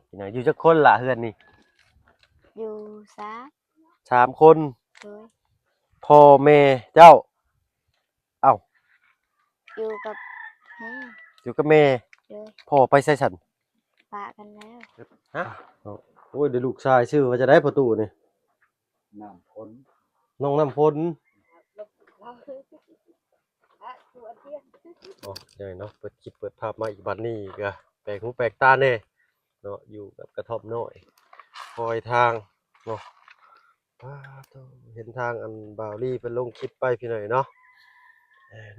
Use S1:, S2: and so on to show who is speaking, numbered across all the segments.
S1: พี่น้อยอยู่จักคนล่ะเฮือนนี่
S2: อยู่
S1: 3 คน
S2: โดย
S1: พ่อแม่เจ้าเอ้า
S2: อยู่กับแม่
S1: อยู่กับแม่
S2: โดย
S1: พ่อไปไสซั่น
S2: ปะกันแล้ว
S1: ฮะโอ้ยเดี๋ยวลูกชายชื่อว่าจะได้ประตูนี่
S3: น้ำพ้น
S1: น้องน้ำฝนอ๋อใช่เนาะเปิดคลิปเปิดภาพมาอีกบัดนี้ก็แปลกหูแปลกตาแน่เนาะอยู่กับกระท่อมน้อยคอยทางเนาะว้าโธ่เห็นทางอันบ่าวลี่เพิ่นลงคลิปไปพี่หน่อยเนาะ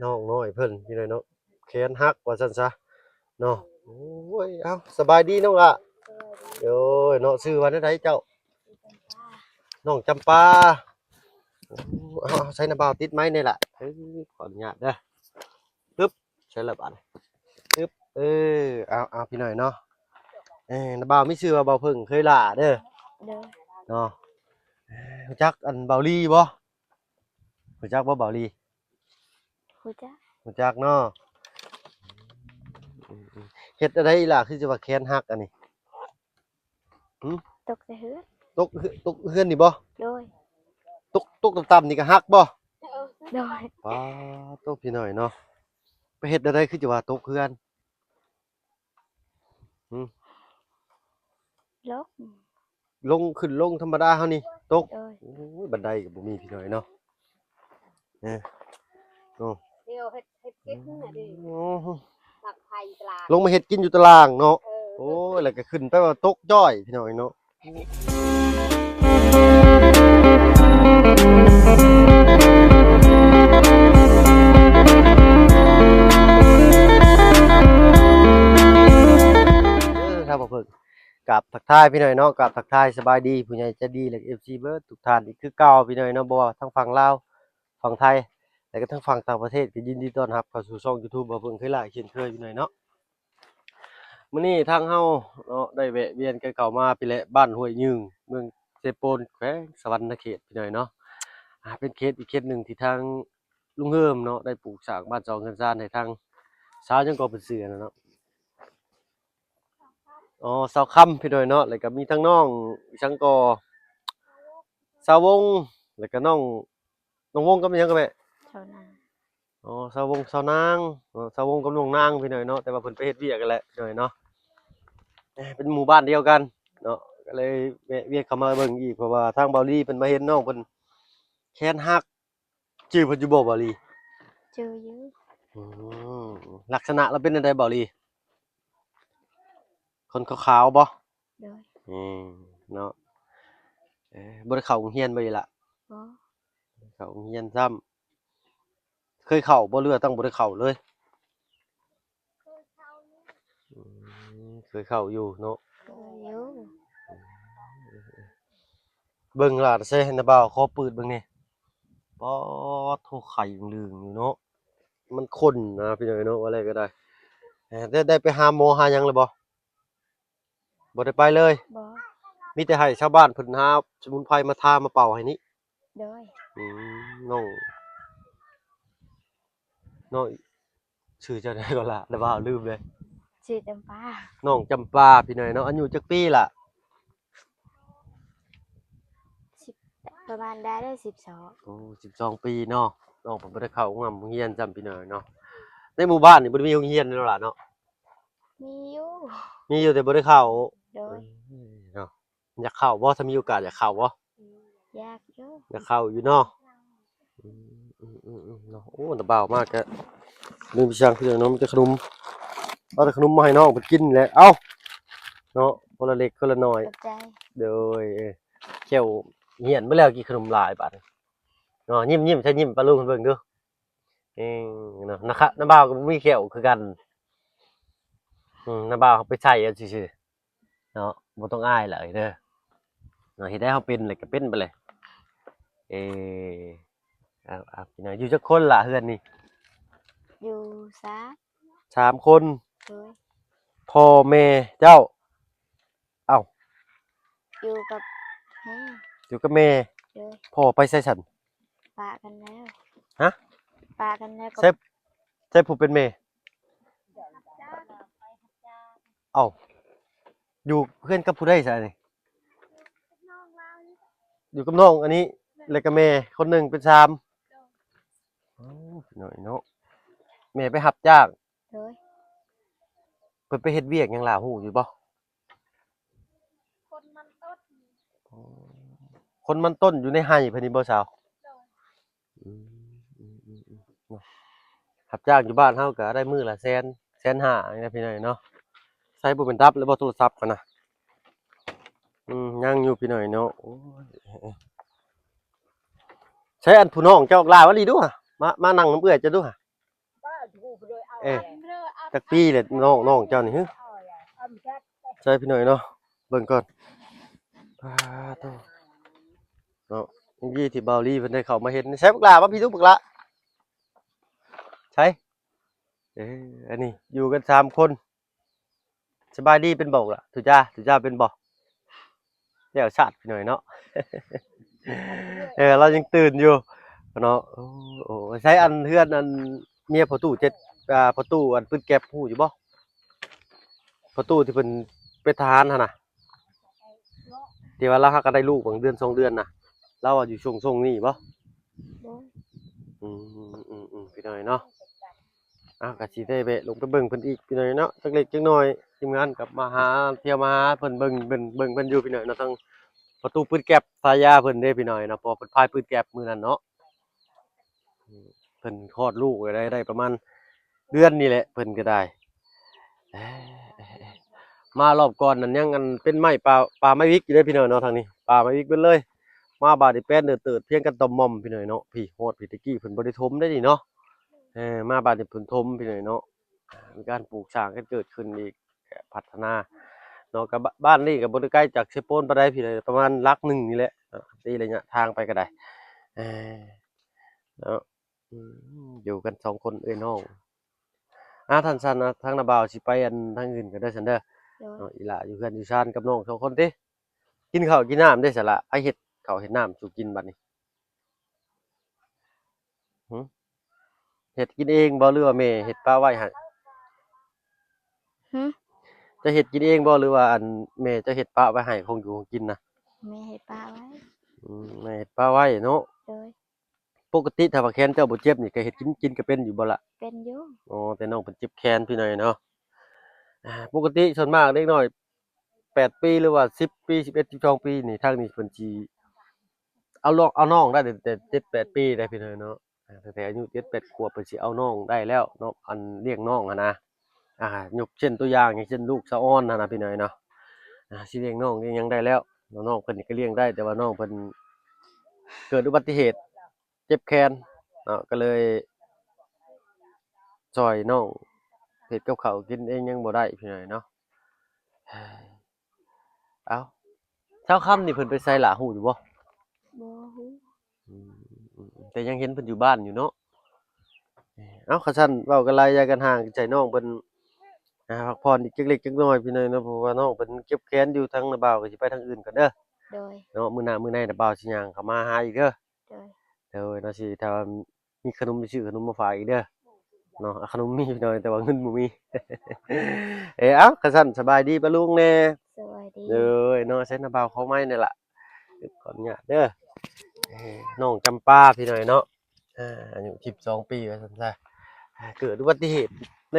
S1: น้องน้อยเพิ่นพี่หน่อยเนาะแขนหักว่าซั่นซะเนาะโอ้ยเอ้าสบายดีน้องล่ะโอ้ยเนาะชื่อว่าจั่งใดเจ้าน้องจำปาเอาใช้น้ำบ่าวติดไม้นี่ล่ะขออนุญาตเด้อปึ๊บใช้ละบาดปึ๊บเอาพี่หน่อยเนาะน้ำบ่าวมีชื่อว่าบ่าวเพิ่งเคยล่าเด้อ
S2: โดย
S1: เนาะรู้จักอันบ่าวลี่บ่รู้จักบ่บ่าวลี่
S2: รู้จัก
S1: รู้จักเนาะเฮ็ดอะไรอีหล่ะคือสิว่าแขนหักอันนี้
S2: ตกใส่เฮือน
S1: ตกเฮือนนี่บ่
S2: โดย
S1: ตกต่ำๆนี่ก็หักบ่
S2: โดย
S1: ป๊าตกพี่หน่อยเนาะไปเฮ็ดอะไรคือสิว่าตกเฮือน
S2: ลก
S1: ลงขึ้นลงธรรมดาเฮานี่ตก
S2: โดย
S1: โอ้ยบันไดก็บ่มีพี่หน่อยเนาะโอ้
S4: เดี๋ยวเฮ็ดกินน่ะดิหลักไผ่ตลาด
S1: ลงมาเฮ็ดกินอยู่ตารางเนาะโอ้ยแล้วก็ขึ้นไปว่าตกจ้อยพี่หน่อยเนาะครับบ่เพิ่นกับทักทายพี่หน่อยเนาะกับทักทายสบายดีผู้ใหญ่ใจดีและ FC เบิดทุกท่านอีกคือเก่าพี่หน่อยเนาะบ่ว่าทั้งฝั่งลาวฝั่งไทยและก็ทั้งฝั่งต่างประเทศก็ยินดีต้อนรับเข้าสู่ช่อง YouTube บ่เพิ่งเคยหลายเช่นเคยพี่หน่อยเนาะมื้อนี้ทางเฮาเนาะได้แวะเวียนกันเข้ามาพี่แหละบ้านห้วยยึงเมืองเซโปนแขวงสะหวรรณเขตพี่หน่อยเนาะเป็นเขตอีกเขตหนึ่งที่ทางลุงเฮิมเนาะได้ปลูกสร้างบ้านจองเรือนซ่านให้ทางสาวจังก็เป็นเสือน่ะเนาะอ๋อสาวค่ำพี่หน่อยเนาะแล้วก็มีทั้งน้องจังก็สาววงแล้วก็น้องวงกับหยังก็แม่
S2: ชาวนา
S1: อ๋อสาววงสาวนางสาววงกับน้องนางพี่หน่อยเนาะแต่ว่าเพิ่นไปเฮ็ดเวียกกันแหละพี่หน่อยเนาะเป็นหมู่บ้านเดียวกันเนาะก็เลยแวะเวียนเข้ามาเบิ่งอีกเพราะว่าทางเบาหลีเพิ่นมาเห็นน้องเพิ่นแขนหักชื่อเพิ่นอยู่บ่เบาหลี
S2: เจอเยอะ
S1: อืมลักษณะเราเป็นจังไดเบาหลีคนขาวๆบ่
S2: โดย
S1: อืมเนาะบ่ได้เข้าโรงเรียนบ่อีหล่ะ
S2: บ่
S1: เข้าโรงเรียนซ้ำเคยเข้าบ่หรือว่าตั้งบ่ได้เข้าเลยอืเคยเข้าอยู่เนาะ
S2: เคยอยู่
S1: เบิ่งล่ะเซ่นะบ่าวขอปืดเบิ่งนี่ป๊อดโทไข่เหลืองๆอยู่เนาะมันข้นนะพี่น้อยเนาะว่าอะไรก็ได้ได้ไปหาหมอหาหยังเลยบ่ได้ไปเลย
S2: บ่
S1: มีแต่ให้ชาวบ้านเพิ่นหาสมุนไพรมาทามาเป่าให้นี่
S2: โดย
S1: น้องชื่อเจ้าได้ก็ล่ะแล้วบ่าวลืมเลย
S2: ชื่อจำปา
S1: น้องจำปาพี่น้อยเนาะอายุจักปีล่ะ
S2: 10ประมาณได้12
S1: โอ้12 ปีเนาะน้องเพิ่นบ่ได้เข้าโรงเรียนจำพี่น้อยเนาะในหมู่บ้านนี่บ่ได้มีโรงเรียนแล้วล่ะเนาะ
S2: มีอยู่
S1: มีอยู่แต่บ่ได้เข้า
S2: โดย
S1: เนาะอยากเข้าบ่ถ้ามีโอกาสอยากเข้าบ่
S2: อยากอยู่
S1: อยากเข้าอยู่เนาะเนาะโอ้แต่บ่าวมากก็ลืมไปสั่งพี่น้องเนาะมีแต่ขนมเอาแต่ขนมมาให้น้องเพิ่นกินแหละเอ้าเนาะคนละเล็กคนละน้อย
S2: ขอบใจ
S1: โดยแก้วเหียนมาแล้วกินขนมหลายบาดเนาะยิ้มๆใช่ยิ้มปะลุงเพิ่นเบิ่งดูเนาะนะครับน้าบ่าวก็มีแก้วคือกันน้าบ่าวเขาไปใช้เอาซื่อๆเนาะบ่ต้องอายหลายเด้อเนาะเฮ็ดให้เฮาเป็นแล้วก็เป็นไปเลยเอพี่น้อยอยู่จักคนล่ะเฮือนนี่
S2: อยู่
S1: 3 คน
S2: โดย
S1: พ่อแม่เจ้าเอ้า
S2: อยู่กับแม่
S1: อยู่กับแม่
S2: โดย
S1: พ่อไปไสซั่น
S2: ปะกันแล้ว
S1: ฮะ
S2: ปะกันแล้วก็
S1: ใช่ผู้เป็นแม่เอ้า อยู่เพื่อนกับผู้ใดซะนี่อยู่กับน้องอันนี้แล้วก็แม่คนหนึงเป็น3อ๋อหน่อยเนาะแม่ไปรับจ้าง
S2: โดย
S1: เพิ่นไปเฮ็ดเวียกหยังล่ะฮู้อยู่บ่
S4: คนมันต้น
S1: อ๋อคนมันต้นอยู่ในไร่เพิ่นนี่บ่สาวอืมเนาะรับจ้างอยู่บ้านเฮาก็ได้มื้อละแสนแสนห้าอย่างนี้นะพี่น้อยเนาะใช้บ่เป็นรับแล้วบ่โทรศัพท์กันน่ะยังอยู่พี่น้อยเนาะโอ้ยใช้อันผู้น้องเจ้าลาวะลีดูหะมานั่งน้ำเอื้อยจะดูหะ
S3: ป้าถูกเลยเอา
S1: เอ้ย
S4: เรืออัด
S1: จักปีเลยน้องเจ้านี่ฮึ
S3: เอาอย่าเอาแค่
S1: ใช่พี่หน่อยเนาะเบิ่งก่อนปาโตเนาะยี่ที่เบาลี่เพิ่นได้เข้ามาเห็นใช้บักหลาบ่พี่ทุกบักละใช่อันนี้อยู่กัน3คนสบายดีเป็นบอกล่ะทุจ้าเป็นบอกแล้วชาติพี่หน่อยเนาะ เรายังตื่นอยู่เนาะโอ้ใช้อันเฮือนอันเมียพ่อตู้พ่อตู้อันปืนแก๊ปฮู้อยู่บ่พ่อตู้ที่เพิ่นเป็นทหารหั่นน่ะที่ว่าเราหาก็ได้ลูกบางเดือน2 เดือนน่ะเราอะอยู่ช่วงนี้บ่
S2: โดย
S1: พี่น้อยเนาะก็สิได้แวะลงไปเบิ่งเพิ่นอีกพี่น้อยเนาะจักเล็กจักน้อยทีมงานกลับมาหาเที่ยวมาหาเพิ่นเบิ่งเพิ่นอยู่พี่น้อยเนาะทางประตูปืนแก๊ปสายาเพิ่นเด้พี่น้อยเนาะพอเพิ่นพายปืนแก๊ปมื้อนั้นเนาะเพิ่นคลอดลูกไว้ได้ประมาณเดือนนี่แหละเพิ่นก็ได้เอ้ยมารอบก่อนนั้นยังอันเป็นไม้ป่าไม้วิกอยู่เด้พี่น้อยเนาะทางนี้ป่าไม้วิกเบิดเลยมาบาดนี้แป้นเติดเพียงกันต่อมอมพี่น้อยเนาะพี่โฮดพี่ตะกี้เพิ่นบ่ได้ถมได้นี่เนาะมาบาดนี้เพิ่นถมพี่น้อยเนาะมีการปลูกสร้างกันเกิดขึ้นอีกพัฒนาเนาะก็บ้านนี้ก็บ่ได้ไกลจากเชโปนปานใดพี่น้อยประมาณลักหนึ่งนี่แหละตีระยะทางไปก็ได้เออเนาะอยู่กัน2 คนเอ้ยน้องท่านซันนะทางนาบ่าวสิไปอันทางอื่นก็ได้ซันเด้อ
S2: โดย
S1: เนาะอีหล่าอยู่เฮือนอยู่ชานกับน้อง2 คนติกินข้าวกินน้ำได้ซะละไผเฮ็ดข้าวเฮ็ดน้ำสู่กินบัดนี้หึเฮ็ดกินเองบ่หรือว่าแม่เฮ็ดปลาไว้ให้
S2: หึ
S1: จะเฮ็ดกินเองบ่หรือว่าอันแม่จะเฮ็ดปลาไว้ให้คงอยู่คงกินนะ
S2: แม่ให้ป้าไว้
S1: แม่เฮ็ดปลาไว้เนาะ
S2: โดย
S1: ปกติถ้าว่าแขนเจ้าบ่เจ็บนี่ก็เฮ็ดกินก็เป็นอยู่บ่ล่ะ
S2: เป็นอยู่
S1: อ๋อแต่น้องเพิ่นเจ็บแขนพี่น้อยเนาะปกติส่วนมากเด็กน้อย8 ปีหรือว่า10 ปี11 12 ปีนี่ทางนี้เพิ่นสิเอาน้องได้แต่7 8 ปีได้พี่น้อยเนาะตั้งแต่อายุ7 8 ขวบเพิ่นสิเอาน้องได้แล้วเนาะอันเลี้ยงน้องอะนะยกเช่นตัวอย่างอย่างเช่นลูกสะอ้อนนั่นน่ะพี่น้อยเนาะสิเลี้ยงน้องเลี้ยงหยังได้แล้วน้องเพิ่นนี่ก็เลี้ยงได้แต่ว่าน้องเพิ่นเกิดอุบัติเหตุเจ็บแขนเนาะก็เลยช่วยน้องเฮ็ดกับข้าวกินเองยังบ่ได้พี่น้อยเนาะเอ้าเช้าค่ำนี่เพิ่นไปไสล่ะฮู้อยู่บ่
S2: บ่ฮู้
S1: อืมแต่ยังเห็นเพิ่นอยู่บ้านอยู่เนาะเอ้าคันซั่นเว้ากันหลายอย่ากันห่างใจน้องเพิ่นพักผ่อนอีกจักเล็กจักน้อยพี่น้อยเนาะเพราะว่าน้องเพิ่นเจ็บแขนอยู่ทางนาบ่าวก็สิไปทางอื่นก่อนเด้อ
S2: โดย
S1: เนาะมื้อหน้ามื้อในน่ะบ่าวสิย่างเข้ามาหาอีกเด้อ
S2: โดย
S1: เด้อเนาะสิถ้าว่ามีขนมสิซื้อขนมมาฝากอีกเด้อเนาะขนมมีพี่น้อยแต่ว่าเงินบ่มี เอ้าคันซั่นสบายดีปะลุงแน่
S2: สวัสดี
S1: เด้อเนาะใช้นาบ่าวเขาไม้นี่ล่ะขออนุญาตเด้อน้องจำปาพี่น้อยเนาะอายุ12 ปีว่าซั่นซะเกิดอุบัติเหตุใน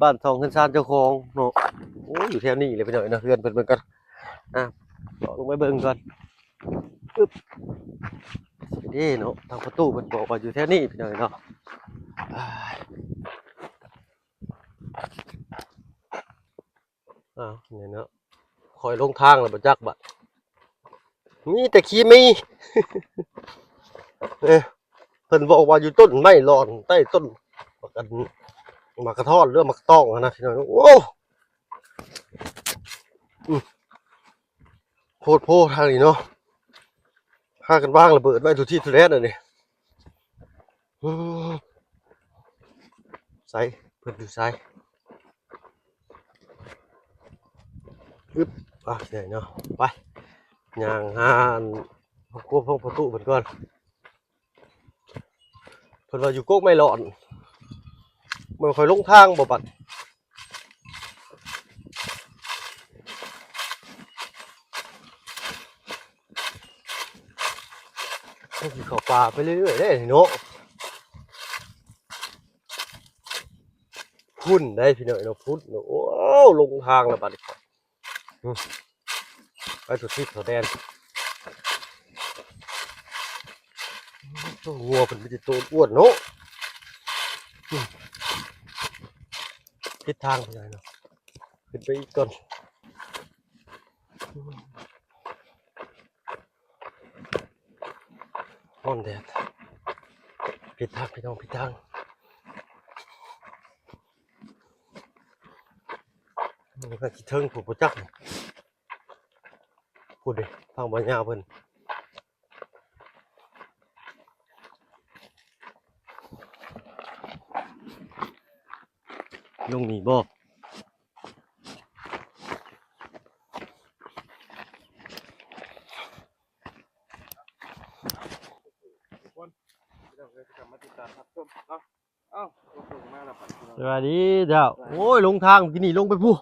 S1: บ้านทองขึ้นศาลเจ้าของเนาะโอ้อยู่แถวนี้เลยพี่น้อยเนาะเพื่อนเพิ่นเบิ่งก่อนบอกลงไปเบิ่งก่อนปึ๊บนี่เนาะทางประตูเพิ่นบอกว่าอยู่แถวนี้พี่น้อยเนาะอ้ายนี่เนาะคอยลงทางแล้วบ่จักบัดมีแต่ขี้มี เพิ่นบอกว่าอยู่ต้นไม้หลอนใต้ต้นมากระท่อนหรือมากระต้องอะนะพี่น้อยโอ้โพดโพทางนี้เนาะพากันวางระเบิดไว้ทุกที่ทุกแดนอันนี้ใส่เพิ่นอยู่ใส่ปึ๊บใหญ่เนาะไปย่างหาอันควบห้องประตูเพิ่นก่อนเพิ่นว่าอยู่โกกไม่หลอนมันค่อยลงทางบ่บัด ให้สิเข้าป่าไปเรื่อยๆได้นี่เนาะพุ่นได้พี่น้อยเนาะพุ่นเนาะโอ้ลงทางแล้วบัดนี้ไปสุดที่สุดแดนตัวงัวเป็นมีแต่ตัวอ้วนเนาะทิศทางเป็นไงเนาะขึ้นไปอีกก่อนร้อนแดดผิดทางพี่น้องผิดทางมันก็คิดถึงผู้จักพูดดิทางบ่ยาวเพิ่นลงนี่บ่สวัสดีเจ้าโอ้ยลงทางกินนี่ลงไปผู้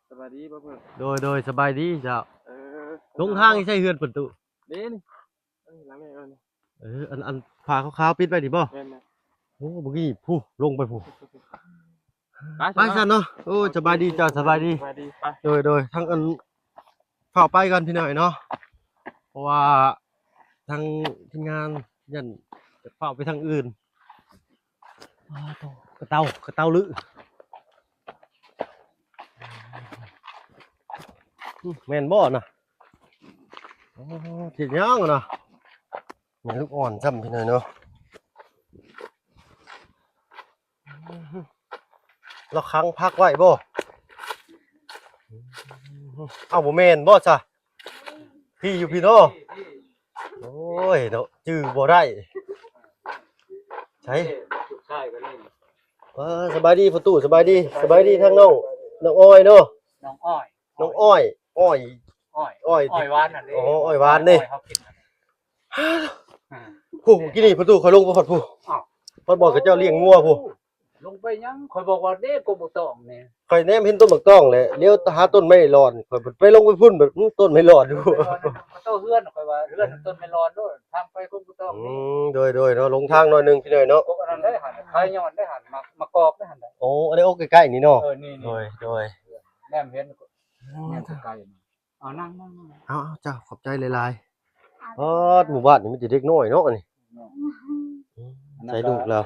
S5: สบายดีป่ะเพื่อน
S1: โดยสบายดีเจ้า
S5: เออ
S1: ลงทางนี่ใช่เฮือนประตู
S5: เด้นี่หลังนี้
S1: อันผ้าขาวๆปิดไว้ดิบ่
S5: แม่นไหม
S1: โอ้เมื่อกี้ผู้ลงไปผู้
S5: ไป
S1: ไปซะเนาะโอ้สบายดีเจ้าสบายดี
S5: สบายดีไป
S1: โดยทั้งอันฝากไปกันพี่หน่อยเนาะเพราะว่าทางทีมงานยันจะฝากไปทางอื่นกระเตาลือแม่นบ่น่ะโอ้เจ็ดย่างน่ะแม่นลูกอ่อนซ้ำพี่หน่อยเนาะเราค้างพักไว้บ่เอาบ่แม่นบ่ซะพี่อยู่พี่เนาะโอ้ยเนาะจื้อบ่ได้ใช่
S5: จุดใช่กันเลย
S1: สบายดีประตูสบายดีทั้งน้องอ้อยเนาะ
S5: น้องอ้อย
S1: น้องอ้อยอ้อย
S5: อ้อยหวานน่ะ
S1: อ๋ออ้อยหวานนี่
S5: เขากิน
S1: ผู้กินนี่ประตูคอยลงไปพอดผู้พอดบอกกับเจ้าเลี้ยงงัวผู้
S5: ลงไปยังคอยบอกว่าเด้กบตองเนี่ย
S1: คอยแนมเห็นต้นบักต้องเลยเลี้ยวหาต้นไม้รอนคอยไปลงไปพุ่นแบบต้นไม้รอนดู
S5: เต้าเฮือนคอยว่าเฮือนต้นไม่ร้อนด้วยทางไปกบตองนี่
S1: โดยเนาะลงทางหน่อยนึงพี่หน่อยเนาะ
S5: กบอันนั้นได้หันคายย้อนได้หันมากอกได้หันได้
S1: โอ้อันนี้โอ้ใกล้ๆนี่เนาะ
S5: นี่
S1: โดย
S5: แนมเห็นแนมไกลเอานั่ง
S1: เอาเจ้าขอบใจหลายๆหมู่บ้านนี่มีแต่เด็กน้อยเนาะนี่ใส่ลูกแล้ว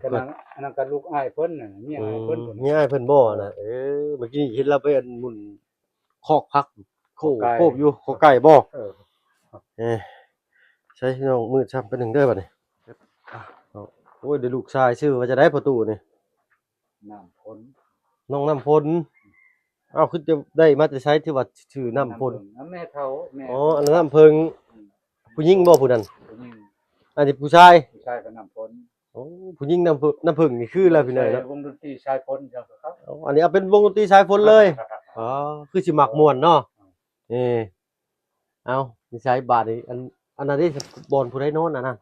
S5: อันนั้นก็ลูกอ้ายเพิ่นน่ะเมียอ้ายเพิ่น
S1: ง่ายเพิ่นบ่น่ะเมื่อกี้เห็นเราไปอันหมุนคอกพักโคบอยู่ขอไก่บ่ ใช้น้องมืดช้ำไปหนึ่งเด้อบัดนี้โอ้ยเดี๋ยวลูกชายชื่อว่าจะได้ประตูนี่
S5: น้ำพ้น
S1: น้องน้ำพลคือจะได้มาจะใช้ที่ว่าชื่อน้ำพล
S5: แม่เฒ่าแม่
S1: อ๋ออันนั้นน้ำเพิงผู้หญิงบ่ผู้นั้น
S5: ผู้หญิง
S1: อันนี้ผู้ชาย
S5: ผู้ชายก็น้ำพ้น
S1: โอ้ผู้หญิงน้ำเพิงนี่คือแล้วพี่น้อยเนาะ
S5: วงดนตรีชายพ้นจังครับ
S1: อันนี้เอาเป็นวงดนตรีชายพลเลยอ๋อคือสิมักม่วนเนาะเอานิสัยบาดนี่อันนั้นที่บอนผู้ใดโน้นอันนั้น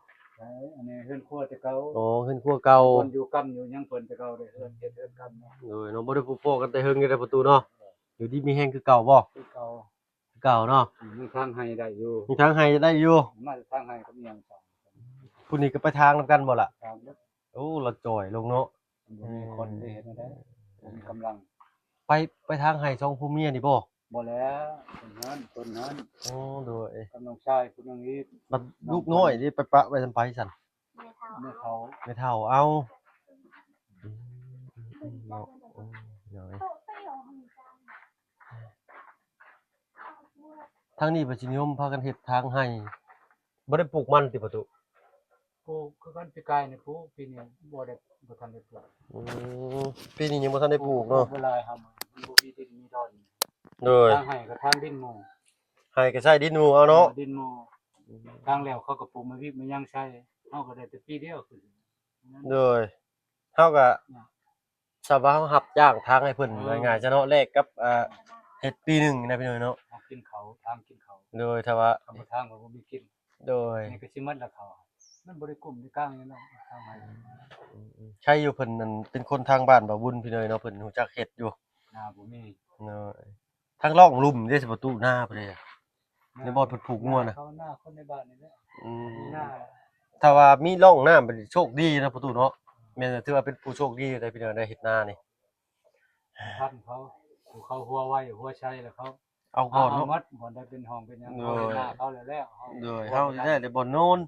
S5: อันนี้เฮือนครัวแต่เก่า
S1: อ๋อเฮือนครัวเก่า
S5: คนอยู่กำอยู่ยังเพิ่นแต่เก่าเด้เฮือนเฮ็ดเฮือนกำเนาะ
S1: น้องบ่ได้พูดพ้อกันแต่เฮิงอยู่ในประตูเนาะอยู่ดีมีแฮงคือเก่าบ่
S5: คือเก่า
S1: คือเก่าเนาะ
S5: มีทางให้ได้อยู่
S1: มีทางให้ได้อยู่
S5: มาทางให้ก็มีหยังสอง
S1: ผู้นี้ก็ไปทางนำกันบ่ล่ะ
S5: ทางเด้อ
S1: โอ้เราจ่อยลงเนาะ
S5: บ่มีคนได้เฮ็ดได้มีกำลัง
S1: ไปทางให้สองผู้เมียนี่บ่
S5: บ่แล้วต้นนั้น
S1: โอ้โดย
S5: กำลังชายผู้นึงอีก
S1: บัดลูกน้อยนี่ไปปะไว้ทำไผสั่น
S2: ไม่เท่า
S5: แม่เฒ่า
S1: ไม่เท่าเอาเนาะน้อยทางนี้ประสินิยมพากันเฮ็ดทางให้บ่ได้ปลูกมันติประตู
S5: ผู้คือกันปีกายนี่ผู้ปีนี้บ่ทันได้ปลูก
S1: ปีนี้ยังบ่ทันได้ปลูกเนาะ
S5: เวลาทำมันบ่มีดินมีดอน
S1: โดย
S5: ทางให้ก็ทางดินหมู่
S1: ให้ก็ใช้ดินหมู่เอาเนาะ
S5: ดินหมู่ทางแล้วเขาก็ปลูกมาวิกมายังใช้เฮาก็ได้แต่ปีเดียวคือ
S1: โดยเฮาก็สบายเฮารับจ้างทางให้เพิ่นง่ายๆจะเนาะแลกกับเฮ็ดปีหนึงนะพี่น้อยเนาะ
S5: ทางกินเขาทางกินเขา
S1: โดยถ้าว่า
S5: คำว่าทางก็บ่มีกิน
S1: โดย
S5: นี่ก็สิหมดแล้วเขามันบ่ได้กลุ่มได้กลางนี่เนาะทางให้
S1: ใช่อยู่เพิ่นนั่นเป็นคนทางบ้านบ่าวบุญพี่น้อยเนาะเพิ่นรู้จักเฮ็ดอยู่
S5: หน้าบ่มี
S1: เนาะทางร่องลุ่มเด้สิประตูหน้าพุ่นเด้
S5: ม
S1: ในบ่อนเพิ่นผูกงัวน่ะ
S5: เขาหน้าคนในบ้านนี่แหละ
S1: อืม
S5: หน้า
S1: ถ้าว่ามีร่องน้ำเป็นโชคดีนะประตูเนาะแม่นถือว่าเป็นผู้โชคดีได้พี่น้องได้เฮ็ดนานี่
S5: พันเขาผูกเขาหัวไว้หัวใช้แล้วเขา
S1: เอาก่อนเนาะ
S5: มัดบ่ได้เป็นห้องเป็นหยังเขาหน้าเขาแล้วเฮา
S1: โดยเฮาสิได้บ่อนโน่น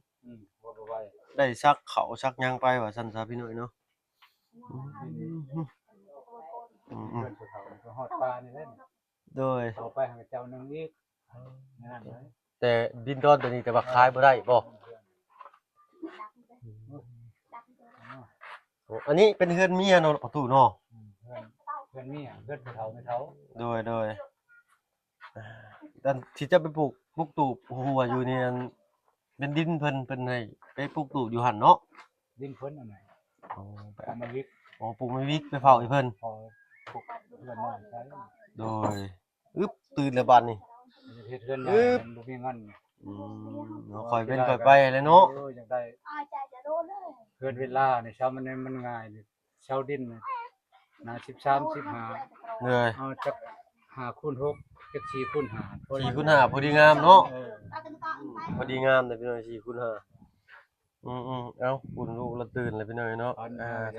S5: หัวบ่ไว้
S1: ได้ซักเขาซักหยังไปว่าซั่นซะพี่น้อยเนาะอืม
S5: เพื่อนผู้เฒ่าก็ฮอดปลานี่แหละ
S1: โดย
S5: เอาไปหาเจ้านึงอีกนั่นเลย
S1: แต่ดินดอนตัวนี้แต่ว่าขายบ่ได้บ่โอ้อันนี้เป็นเฮือนเมียเนาะประตูเนาะ
S5: เพื่อนมีเพื่อนผู้เฒ่าไม่เฒ่า
S1: โดยดันที่จะไปปลูกตูบหัวอยู่นี่อันเป็นดินเพิ่นให้ไปปลูกตูบอยู่หั่นเนาะ
S5: ดินเพิ่นอันไหน
S1: อ๋อไป
S5: เอามาวิก
S1: อ๋อปลูกไม่วิกไปเฝ้าให้เพิ่น
S5: พอปลูกเพื่อนน้อยใช้
S1: โดยตื่นแล้วบัดนี้
S5: เฮ็ดเพื่อนน้อยมันบ่มีเงิน
S1: เนาะค่อยเป็นค่อยไปแหล้วเนาะ
S5: อยากได้
S2: อ้ายใจจะโดนเลย
S5: เพื่อนเวลาเนี่ยเช้ามันง่ายนี่เช้าดินน่ะนา13 15
S1: เหนื่อย
S5: เอาจัก5คูณ6จัก4คูณ5
S1: 4คูณ5พอดีงามเนาะ
S5: เออ
S1: พอดีงามเลยพี่น้อย4คูณ5เอ้าคุณลูกละตื่นเลยพี่น้อยเนาะ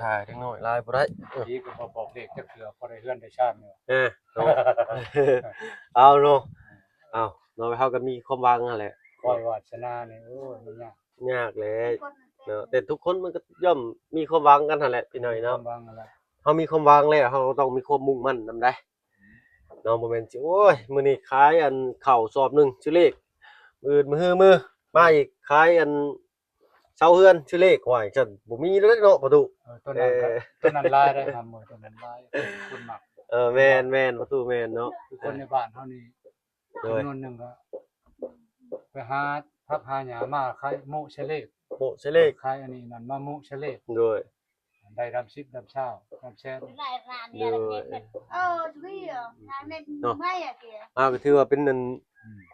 S1: ถ่ายจังหน่อยลายบ่ได้
S5: พี่ก็บ่บอกเลขจักเทื่อพอได้เฮือนได้ชาติเนี่ย
S1: เนาะเอาเนาะเอาเนาะเฮาก็มีความหวังนั่นแหละ
S5: ปล่อยวาสนาเนี่ยโอ้ยมันยาก
S1: ยากแหละเนาะแต่ทุกคนมันก็ย่อมมีความหวังกันนั่นแหละพี่น้อยเนาะ
S5: บางอะไร
S1: เฮามีความหวังแล้วเฮาต้องมีความมุ่งมั่นนำได้เนาะบ่แม่นสิโอ้ยมื้อนี้ขายอันข้าวสอบหนึงชื่อเลขมื้ออื่นมื้อมาอีกขายอันเซาเฮือนชื่อเลขห้วยจั่นบ่มีเลยเนาะประตู
S5: ต้นนั้นลายได้ทำมือต้นนั้นลายคนหมัก
S1: แม่นประตูแม่นเนาะ
S5: คือคนในบ้านเท่านี้
S1: โดย
S5: จำนวนหนึ่งก็ไปหาพักหาหยามาขายมุเชเลก
S1: โปะชื่อเลข
S5: ขายอันนี้นั่นมามุเชเลก
S1: โดย
S5: ได้รับซิปรับเช้ารับแชร์
S2: หลายร้านเนี่ยละเม็ดเม็ดพี่อ่ะนายเม็ดไม่อ่ะเกีย
S1: ก็ถือว่าเป็นนั่น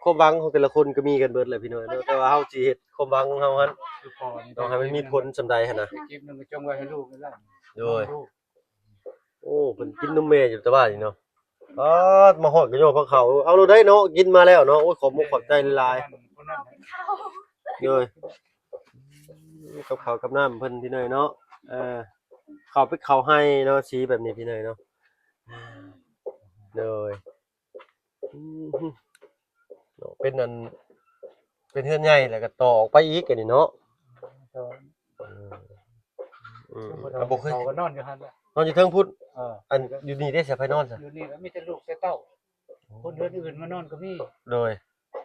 S1: ความหวังของแต่ละคนก็มีกันเบิดแหละพี่น้อยเนาะแต่ว่าเฮาสิเฮ็ดความหวังของเฮาหั่น
S5: คือพอนี่
S1: ต้องให้มันมีผลสำใดหั่นน่ะ
S5: คลิปนึงก็จงไว้ให้ลูกนี่แหละ
S1: โดย โอ้เพิ่นกินนมแม่อยู่แต่ว่านี่เนาะมาฮอดก็ย่อพระเขาเอาเราได้เนาะกินมาแล้วเนาะโอ้ยขอบมุกขอบใจหลาย
S5: คนนั้น
S1: ๆเลยกับข้าวกับน้ำเพิ่นพี่น้อยเนาะข้าวไปข้าวให้เนาะสีแบบนี้พี่น้อยเนาะเลยเนาะเป็นอันเป็นเฮือนใหญ่แล้วก็ต่อออกไปอีกอันนี้เนาะบ่เคย
S5: เขาก็นอนอยู่หั่นแหละ
S1: นอนอยู่เทิงพุทธ
S5: เออ
S1: อันอยู่นี่ได้เสียไปนอนซะ
S5: อยู่นี่แล้วมีแต่ลูกแต่เต้าคนเดือนอื่นมานอนก็มี
S1: โดย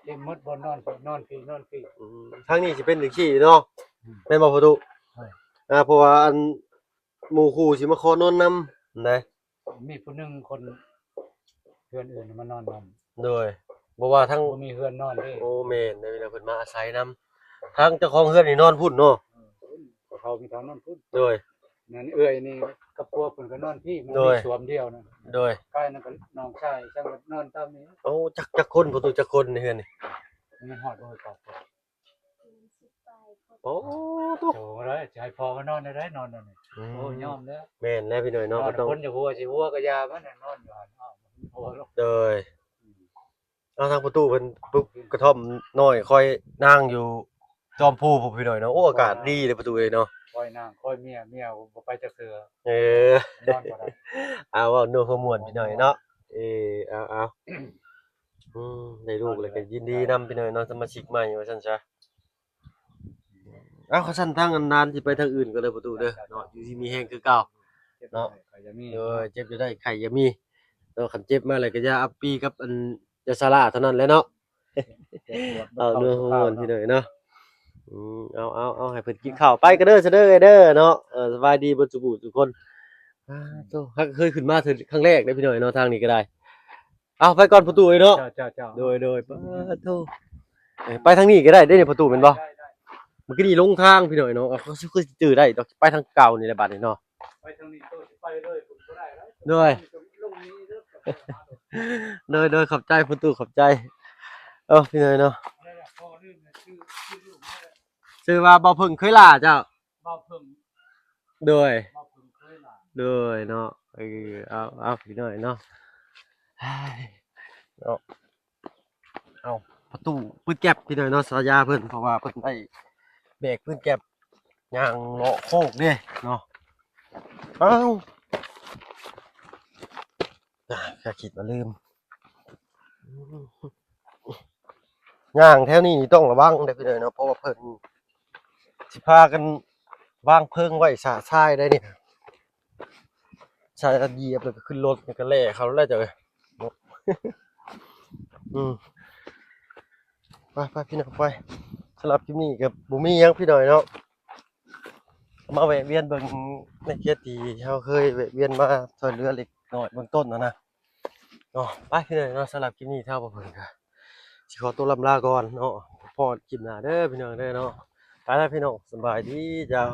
S5: เต็มหมดบ่นอนนอนฟรี
S1: ทางนี้สิเป็นจังซี่เนาะแม่นบ่ประตู
S5: ใช่
S1: เพราะว่าอันหมู่คู่สิมาขอนอนนำนะ
S5: มีผู้หนึงคนเพื่อนอื่นมานอนนำ
S1: โดยบ่ว่าทั้ง
S5: บ่มีเพื่อนนอนเด้
S1: โอ้แม่นได้เวลาเพิ่นมาอาศัยนำทางเจ้าของเฮือนนี่นอนพุ่นเนาะ
S5: เขามีทางนอนพุ่น
S1: โดย
S5: นั่นเอื้อยนี่กับพวกเพิ่นก็นอนพี่มัน
S1: โด
S5: มี
S1: ย
S5: สวมเดียวนะ
S1: โดย
S5: ใกล้นั่นก็น้องชายจังก็นอนตามนี้
S1: โอ้จักคนประตูจักคนในเฮือนนี่
S5: มันฮอดโอ้ยตอบ
S1: โอ้
S5: โหเลยจะให้พ่อมานอนได้นอนนั่นนี่โอ้ยอมแล้ว
S1: แม่นแล้วพี่หน่อย
S5: นอ
S1: เนาะ
S5: น
S1: ก็ต้อง
S5: คนจะหัวสิหัวก็ยามันน่ะนอนอยู่หั่นอ้าวโอ้ย
S1: โดยเอาทางประตูเพิ่นปุ๊บกระท่อมน้อยคอยนั่งอยู่จอมภูผมพี่หน่อยเนาะโอ้อากาศดีเลยประตูเอ้ยเนาะ
S5: คอยนางคอยเมียบ่ไปจักเทื่อน
S1: อ
S5: อนบ่ได้
S1: เอาเว้านัวขมวนพี่หน่อยเนาะเอาได้ลูกเลยก็ยินดีนำพี่หน่อยเนาะสมาชิกใหม่ว่าซั่นซะเอาเขาซั่นทางอันนานสิไปทางอื่นก็เลยประตูเด้อเนาะอยู่ที่มีแฮงคือเก่า เนาะ
S5: ก็จะมี
S1: เจ็บอยู่ได้ไข่อย่ามีเนาะคันเจ็บมาแล้วก็อย่าอัปปีกับอันยาซาร่าเท่านั้นแหละเนาะเอาเนื้อของมันพี่หน่อยเนาะเอาให้เพิ่นกินข้าวไปก็เด้อซะเด้อเด้อเนาะสบายดีเบ่ทุกผู้ทุกคนโตฮักเคยขึ้นมาเทื่อครั้งแรกเด้อพี่หน่อยเนาะทางนี้ก็ได้เอาไปก่อนประตูเนาะ
S5: เจ้า
S1: โดยปะโธ่ไปทางนี้ก็ได้ได้ในประตูแม่นบ่เมื่อกี้นี่ลงทางพี่หน่อยเนาะเขาคือสิจื้อได้ดอกไปทางเก่านี่แหละบัดนี้เนาะ
S5: ไปทางนี้โตสิไปเลยผมบ่ได้แล้ว
S1: ด้วย
S5: ลงนี้เด้อ
S1: โดยขอบใจประตูขอบใจพี่หน่อยเนาะ
S5: นั่นแหละพ่อลืมชื่อลูกนั่นแหละ
S1: ชื่อว่าบ่พึ่งเคยล่าเจ้า
S5: บ่าวเพิ่ง
S1: โดย
S5: บ่าวเพิ่งเคยล่ะ
S1: โดยเนาะเอาพี่หน่อยเนาะเนาะเอา ประตูปืนแก็บพี่น้อยเนาะสายาเพิ่นเพราะว่าเพิ่นได้แบกปืนแก็บย่างเลาะโคกเด้เนาะเอ้าแค่คิดมาลืมย่างแถวนี้นี่ต้องระวังเด้อพี่น้อยเนาะเพราะว่าเพิ่นสิพากันวางเพลิงไว้สาทรายได้เนี่ยชายเหยียบแล้วก็ขึ้นรถแล้วก็แล่เขาแล้วจ้ะเว้ย อืมไปพี่น้องไปสำหรับคลิปนี้กับบุมีหยังพี่หน่อยเนาะมาแวะเวียนเบิ่งในเขตที่เราเคยแวะเวียนมาช่วยเหลือเล็กน้อยเบื้องต้นนะเนาะไปพี่หน่อยเนาะสำหรับคลิปนี้เท่าบ่เพิ่นก็สิขอตัวลำลาก่อนเนาะพอคลิปหน้าเด้อพี่น้องเด้อเนาะไปแล้วพี่น้องสบายดีเจ้า